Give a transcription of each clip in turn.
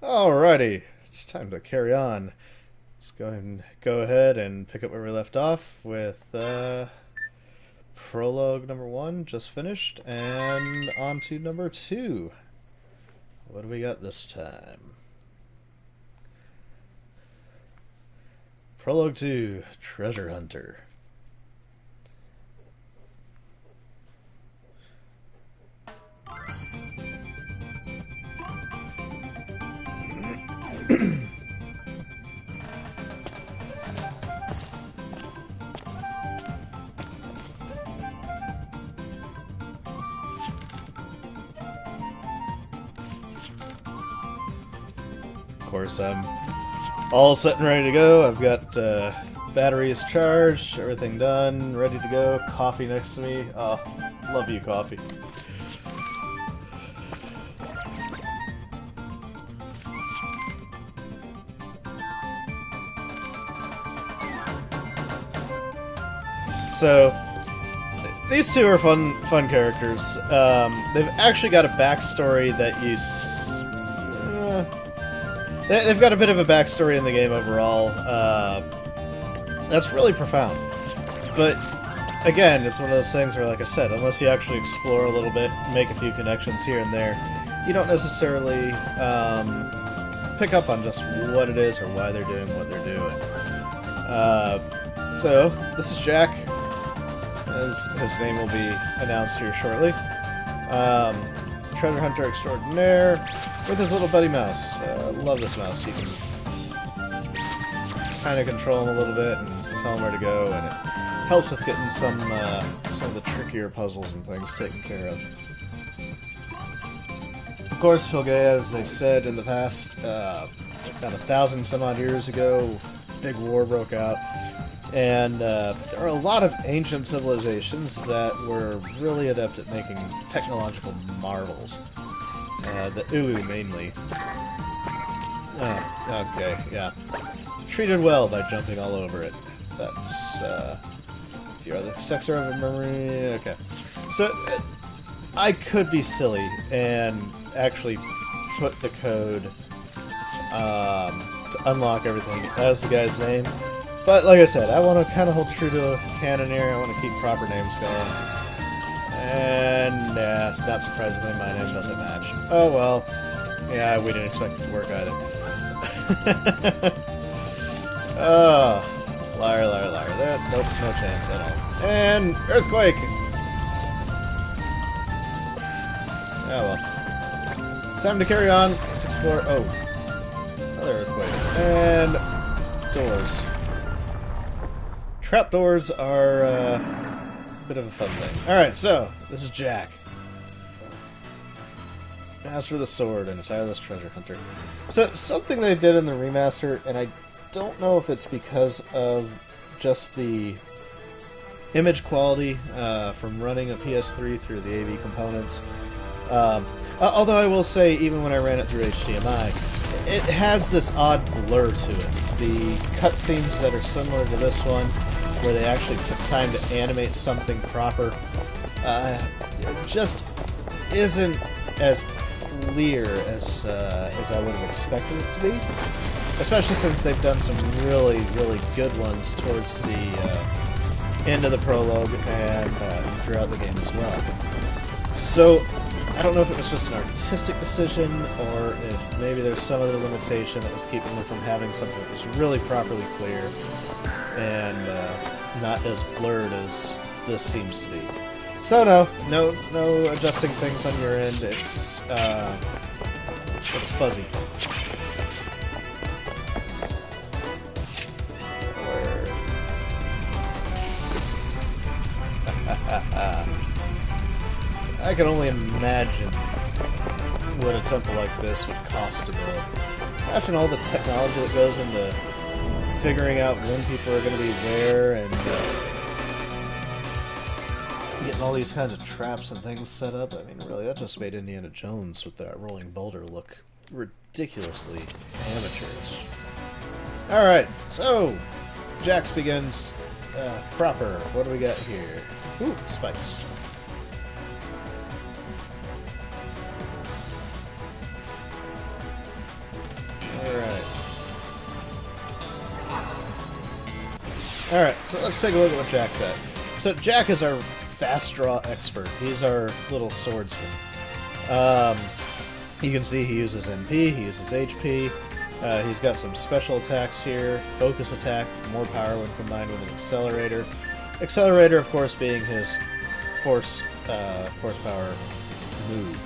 Alrighty, it's time to carry on. Let's go ahead and pick up where we left off with prologue number 1 just finished, and on to number 2. What do we got this time? Prologue 2, Treasure Hunter. Of course, I'm all set and ready to go. I've got batteries charged, everything done, ready to go. Coffee next to me. Oh, love you, coffee. So, these two are fun characters. They've actually got a backstory that they've got a bit of a backstory in the game overall. That's really profound. But, again, it's one of those things where, like I said, unless you actually explore a little bit, make a few connections here and there, you don't necessarily pick up on just what it is or why they're doing what they're doing. So, this is Jack, as his name will be announced here shortly. Treasure Hunter Extraordinaire with his little buddy mouse. Love this mouse. You can kind of control him a little bit and tell him where to go, and it helps with getting some of the trickier puzzles and things taken care of. Of course, Filgaia, as they've said in the past, about 1,000 some odd years ago, big war broke out. And there are a lot of ancient civilizations that were really adept at making technological marvels. The Ulu, mainly. Oh, okay, yeah. Treated well by jumping all over it. That's, if you are the successor of a marine... Okay. So, I could be silly and actually put the code to unlock everything as the guy's name. But, like I said, I want to kind of hold true to canon here. I want to keep proper names going. And, yeah, not surprisingly, my name doesn't match. Oh, well. Yeah, we didn't expect it to work either. Oh, liar, liar, liar. Nope, no chance at all. And earthquake! Yeah, well. Time to carry on. Let's explore. Oh, another earthquake. And doors. Trapdoors are a bit of a fun thing. Alright, so, this is Jack. As for the sword and a tireless treasure hunter. So, something they did in the remaster, and I don't know if it's because of just the image quality from running a PS3 through the AV components. Although I will say, even when I ran it through HDMI, it has this odd blur to it. The cutscenes that are similar to this one, where they actually took time to animate something proper, just isn't as clear as I would have expected it to be. Especially since they've done some really, really good ones towards the end of the prologue and throughout the game as well. So, I don't know if it was just an artistic decision, or if maybe there's some other limitation that was keeping them from having something that was really properly clear and not as blurred as this seems to be. So no adjusting things on your end. It's fuzzy. I can only imagine what a temple like this would cost to build. Imagine all the technology that goes into figuring out when people are going to be where, and getting all these kinds of traps and things set up. I mean, really, that just made Indiana Jones with that rolling boulder look ridiculously amateurish. Alright, so Jax begins proper. What do we got here? Ooh, spikes. Alright, so let's take a look at what Jack's at. So Jack is our fast draw expert. He's our little swordsman. You can see he uses MP, he uses HP. He's got some special attacks here. Focus attack, more power when combined with an accelerator. Accelerator, of course, being his force power move,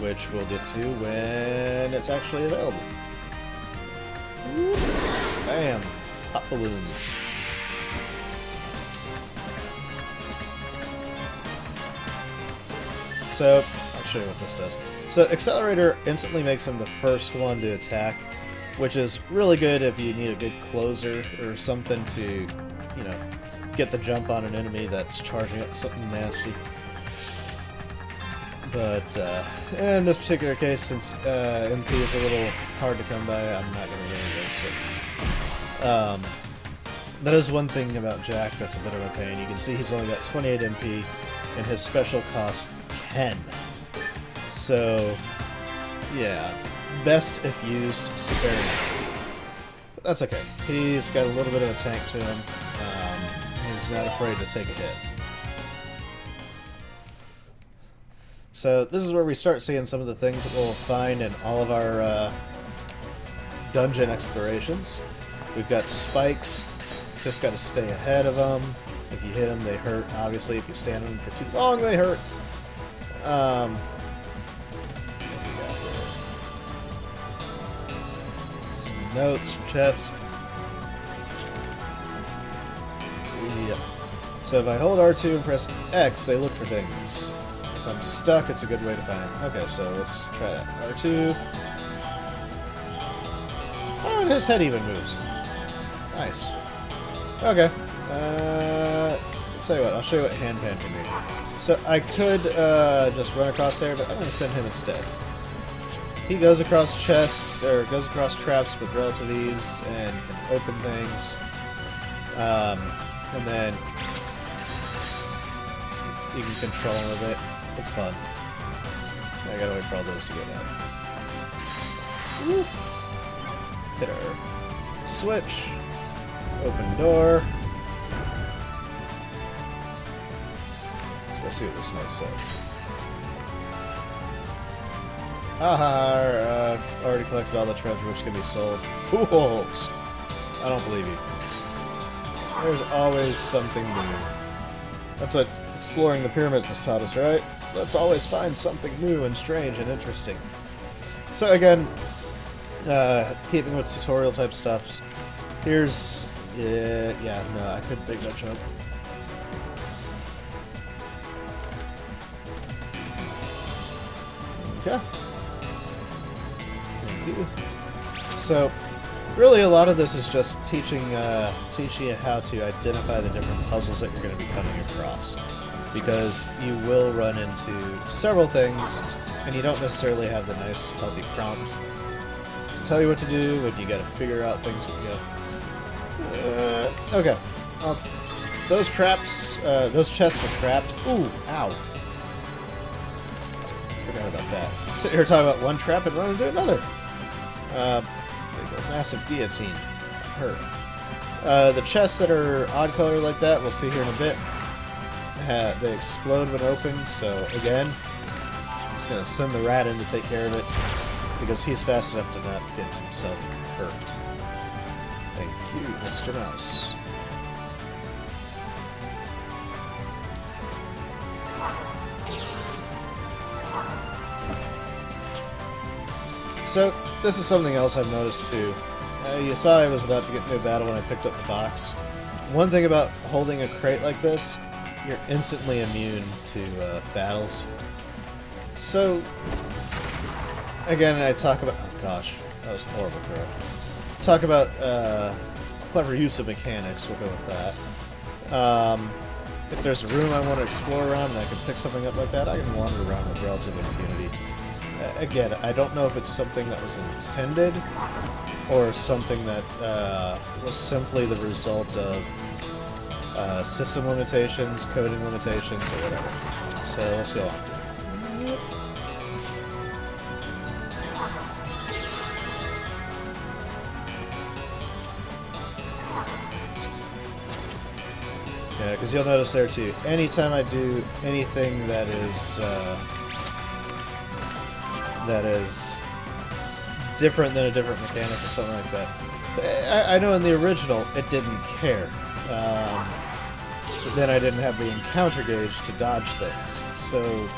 which we'll get to when it's actually available. Bam! Pop balloons. So, I'll show you what this does. So, Accelerator instantly makes him the first one to attack, which is really good if you need a good closer or something to, you know, get the jump on an enemy that's charging up something nasty. But, in this particular case, since MP is a little hard to come by, I'm not going to really waste it. That is one thing about Jack that's a bit of a pain. You can see he's only got 28 MP, and his special costs 10. So, yeah, best if used sparingly. But that's okay. He's got a little bit of a tank to him. He's not afraid to take a hit. So this is where we start seeing some of the things that we'll find in all of our dungeon explorations. We've got spikes. Just got to stay ahead of them. If you hit them, they hurt. Obviously, if you stand on them for too long, they hurt. Some notes, chests. Yep. So if I hold R2 and press X, they look for things. If I'm stuck, it's a good way to find them. Okay, so let's try that. R2. Oh, and his head even moves. Nice. Okay. I'll tell you what, I'll show you what handpan can do. So I could just run across there, but I'm going to send him instead. He goes across chests, or goes across traps with relative ease and can open things. And then you can control him a bit. It's fun. I gotta wait for all those to go down. Woo. Hit her. Switch. Open door. Let's go see what this note says. Haha, already collected all the treasure which can be sold. Fools! I don't believe you. There's always something new. That's what exploring the pyramids has taught us, right? Let's always find something new and strange and interesting. So again, keeping with tutorial type stuff, here's... yeah, no, I couldn't make that jump. Okay. Thank you. So, really a lot of this is just teaching you how to identify the different puzzles that you're going to be coming across. Because you will run into several things, and you don't necessarily have the nice, healthy prompt to tell you what to do, and you got to figure out things that you go. Okay. Those traps, those chests are trapped. Ooh, ow. Forgot about that. Sit here talking about one trap and run into another. There you go. Massive guillotine. Hurt. The chests that are odd color like that, we'll see here in a bit. They explode when opened, so again, I'm just going to send the rat in to take care of it, because he's fast enough to not get himself hurt. Thank you, Mr. Mouse. So, this is something else I've noticed too. You saw I was about to get into a battle when I picked up the box. One thing about holding a crate like this, you're instantly immune to battles. So, again, I talk about... Oh gosh, that was a horrible throw. Talk about clever use of mechanics, we'll go with that. If there's a room I want to explore around and I can pick something up like that, I can wander around with relative impunity. Again, I don't know if it's something that was intended or something that was simply the result of system limitations, coding limitations, or whatever. So let's go on. because you'll notice there too, anytime I do anything that is different than a different mechanic or something like that, I know in the original it didn't care. But then I didn't have the encounter gauge to dodge things. So,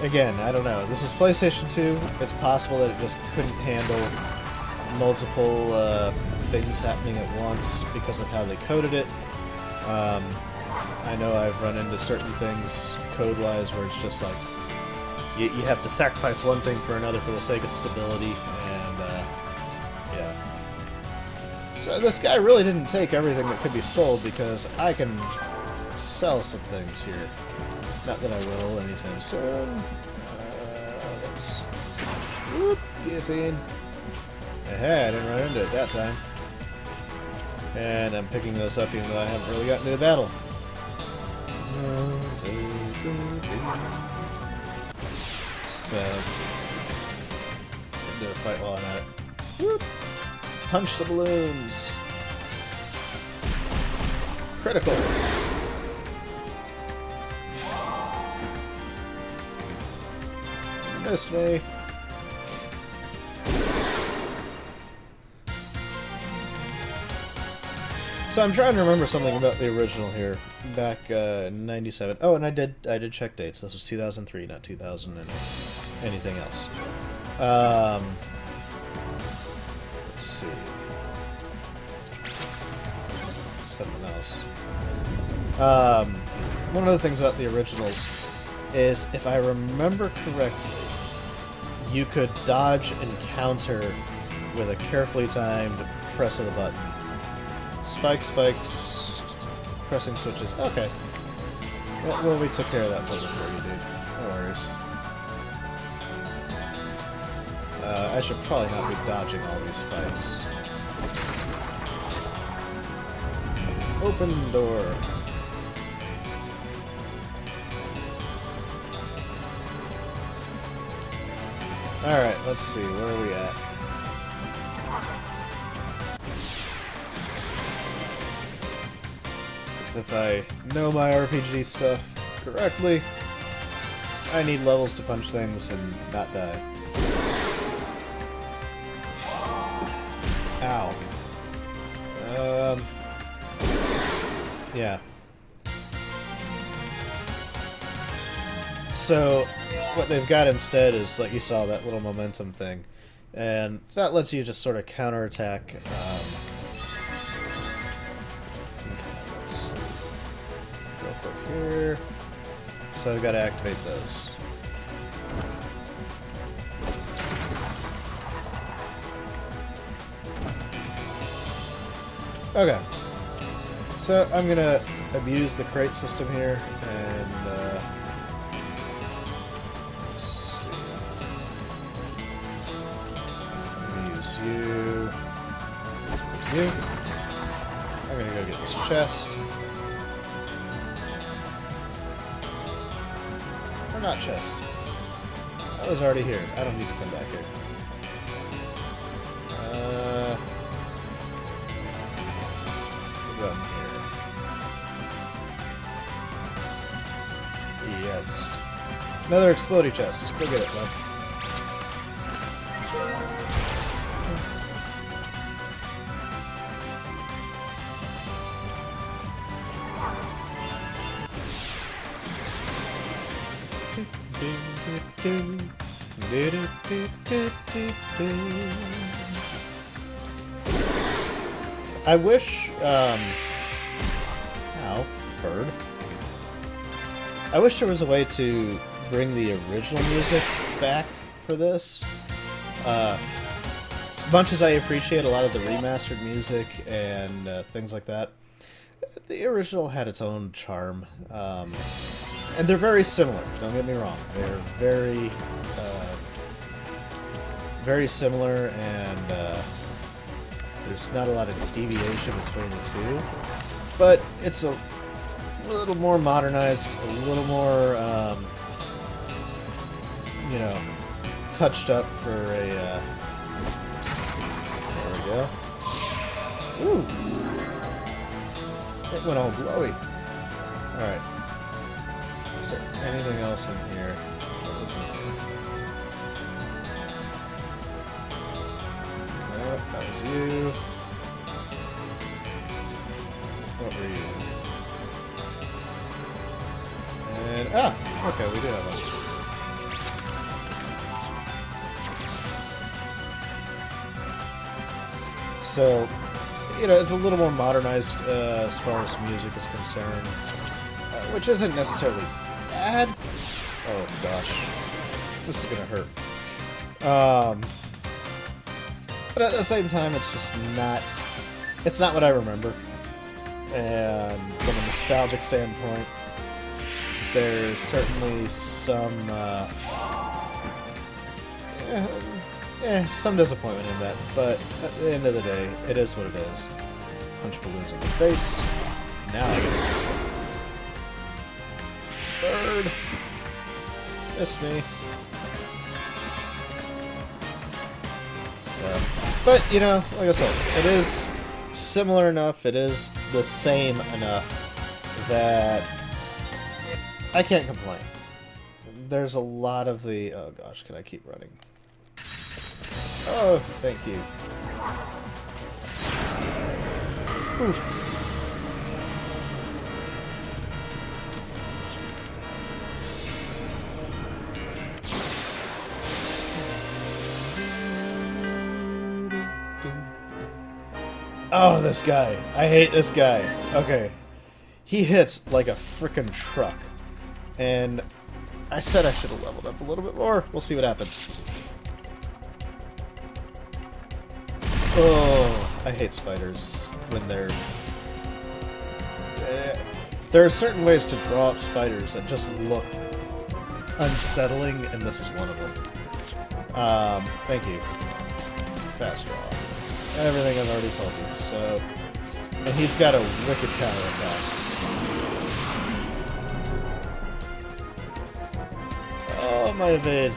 again, I don't know. This is PlayStation 2. It's possible that it just couldn't handle multiple things happening at once because of how they coded it. I know I've run into certain things code-wise where it's just like you have to sacrifice one thing for another for the sake of stability, and yeah. So this guy really didn't take everything that could be sold, because I can sell some things here. Not that I will anytime soon. Let's... Whoop! Guillotine. Aha, I didn't run into it that time. And I'm picking those up even though I haven't really gotten into battle. So... do a fight while I'm at it. Whoop! Punch the balloons! Critical! Missed me! So I'm trying to remember something about the original here, back in '97. Oh, and I did check dates. This was 2003, not 2000 and anything else. Let's see. Something else. One of the things about the originals is, if I remember correctly, you could dodge and counter with a carefully timed press of the button. Spikes, pressing switches. Okay. Well, we took care of that puzzle for you, dude. No worries. I should probably not be dodging all these spikes. Open door. Alright, let's see. Where are we at? If I know my RPG stuff correctly, I need levels to punch things and not die. Ow. Yeah. So, what they've got instead is, like you saw, that little momentum thing. And that lets you just sort of counterattack. Here. So I've got to activate those. Okay. So I'm going to abuse the crate system here, and let's see. I'm going to use you. You. I'm going to go get this chest. Or not chest. I was already here. I don't need to come back here. We'll go here. Yes. Another explodey chest. Go get it, bud. I wish, ow, bird. I wish there was a way to bring the original music back for this. As much as I appreciate a lot of the remastered music and things like that, the original had its own charm. And they're very similar, don't get me wrong. They're very, very similar, and there's not a lot of deviation between the two. But it's a little more modernized, a little more, you know, touched up for a, there we go. Ooh! It went all glowy. Alright. Is there anything else in here? What was in here? Nope, that was you. What were you? And, okay, we do have one. So, you know, it's a little more modernized as far as music is concerned, which isn't necessarily bad. Oh gosh, this is gonna hurt. But at the same time, it's just not. It's not what I remember. And from a nostalgic standpoint, there's certainly some some disappointment in that. But at the end of the day, it is what it is. Punch balloons in the face. Now I get it. Bird. Miss me. So, but you know, like I said, it is similar enough. It is the same enough that I can't complain. There's a lot of the... Oh gosh, can I keep running? Oh, thank you. Oof. Oh, this guy. I hate this guy. Okay. He hits like a frickin' truck. And I said I should have leveled up a little bit more. We'll see what happens. Oh, I hate spiders when they're... there are certain ways to draw up spiders that just look unsettling, and this is one of them. Thank you. Fast draw. Everything I've already told you, so... And he's got a wicked counter attack. Oh, my evade.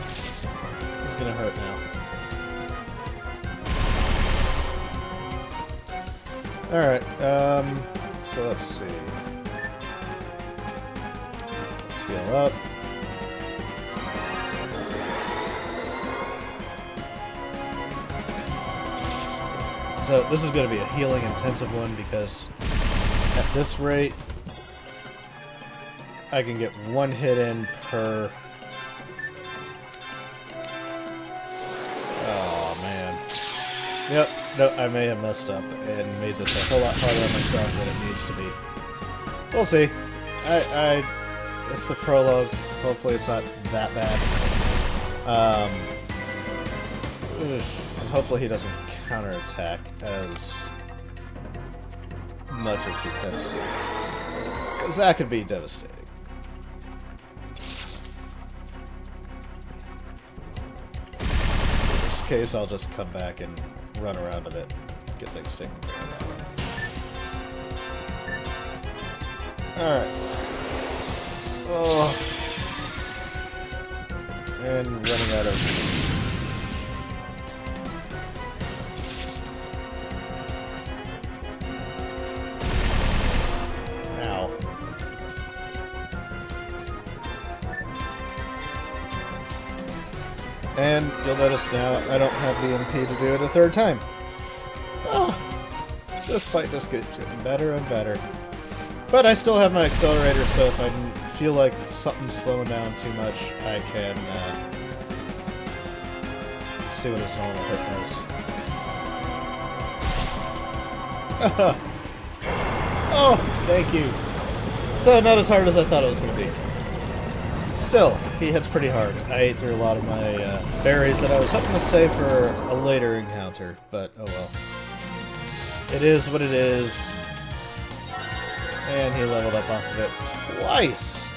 It's gonna hurt now. Alright, so let's see. Let's heal up. So this is going to be a healing intensive one because at this rate I can get one hit in per... Oh man. Yep, no, I may have messed up and made this a whole lot harder on myself than it needs to be. We'll see. It's the prologue. Hopefully it's not that bad. And hopefully he doesn't counterattack as much as he tends to, because that could be devastating. In this case, I'll just come back and run around a bit, get things taken care of that way. Alright. Oh. And running out of... And you'll notice now I don't have the MP to do it a third time. Oh, this fight just keeps getting better and better. But I still have my accelerator, so if I feel like something's slowing down too much, I can see what his normal hit is. Oh, thank you. So not as hard as I thought it was going to be. Still, he hits pretty hard. I ate through a lot of my berries that I was hoping to save for a later encounter, but oh well. It is what it is. And he leveled up off of it twice!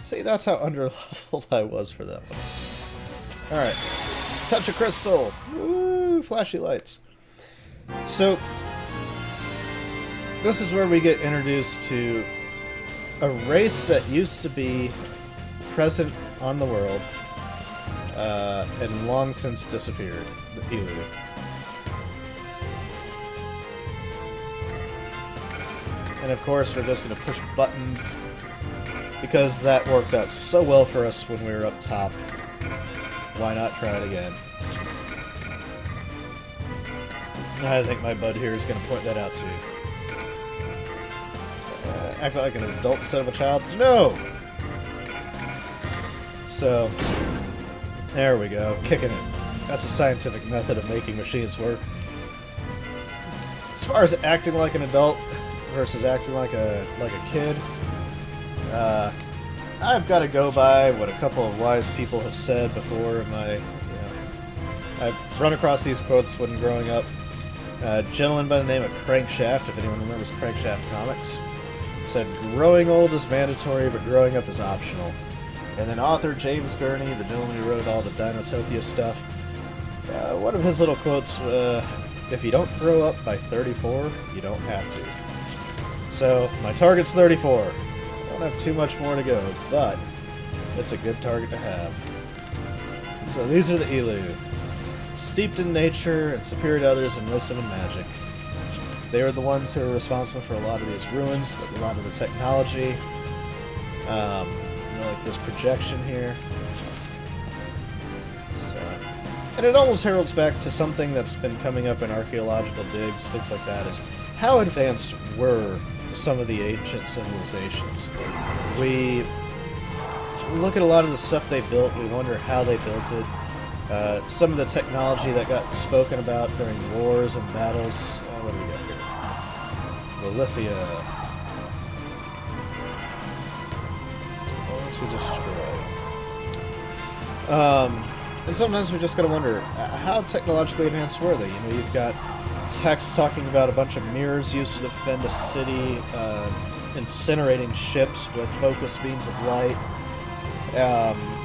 See, that's how under-leveled I was for that one. Alright. Touch of crystal! Woo! Flashy lights. So, this is where we get introduced to a race that used to be present on the world and long since disappeared, the Elu. And of course, we're just going to push buttons, because that worked out so well for us when we were up top. Why not try it again? I think my bud here is going to point that out too. Act like an adult instead of a child? No! So, there we go, kicking it. That's a scientific method of making machines work. As far as acting like an adult versus acting like a kid, I've got to go by what a couple of wise people have said before. I've run across these quotes when growing up. A gentleman by the name of Crankshaft, if anyone remembers Crankshaft comics, said, "Growing old is mandatory, but growing up is optional." And then author James Gurney, the gentleman who wrote all the Dinotopia stuff, one of his little quotes, if you don't grow up by 34, you don't have to. So, my target's 34. I don't have too much more to go, but it's a good target to have. So these are the Elu. Steeped in nature and superior to others in wisdom and magic. They are the ones who are responsible for a lot of these ruins, a lot of the technology. Like this projection here. So, and it almost heralds back to something that's been coming up in archaeological digs, things like that, is how advanced were some of the ancient civilizations. We look at a lot of the stuff they built, we wonder how they built it. Some of the technology that got spoken about during wars and battles. What do we got here? Lithia. To destroy. And sometimes we just gotta wonder, how technologically advanced were they? You know, you've got text talking about a bunch of mirrors used to defend a city, incinerating ships with focus beams of light.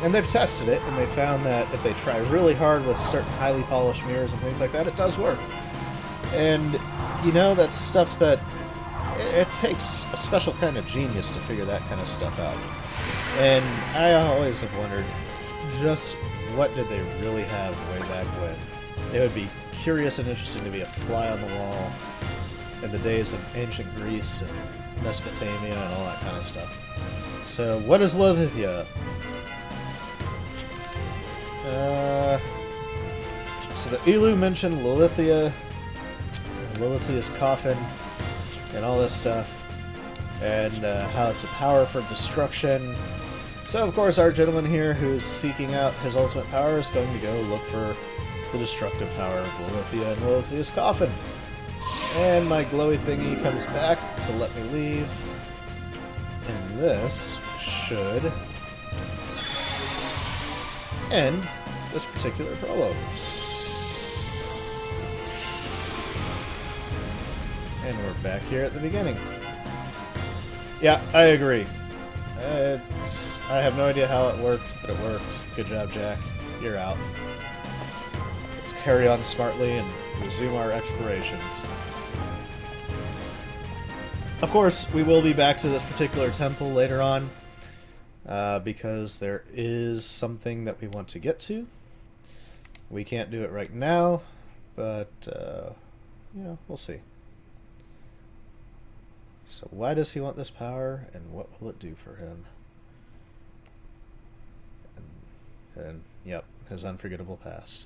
And they've tested it, and they found that if they try really hard with certain highly polished mirrors and things like that, it does work. And, you know, that's stuff that it takes a special kind of genius to figure that kind of stuff out. And I always have wondered, just what did they really have way back when? It would be curious and interesting to be a fly on the wall in the days of ancient Greece and Mesopotamia and all that kind of stuff. So, what is Lithia? So the Elu mentioned Lilithia, Lilithia's coffin, and all this stuff, and how it's a power for destruction. So, of course, our gentleman here who's seeking out his ultimate power is going to go look for the destructive power of Lilithia and Lilithia's coffin. And my glowy thingy comes back to let me leave. And this should end this particular prologue. And we're back here at the beginning. Yeah, I agree. I have no idea how it worked, but it worked. Good job, Jack. You're out. Let's carry on smartly and resume our explorations. Of course, we will be back to this particular temple later on, because there is something that we want to get to. We can't do it right now, but, you know, we'll see. So why does he want this power, and what will it do for him? And yep, his unforgettable past.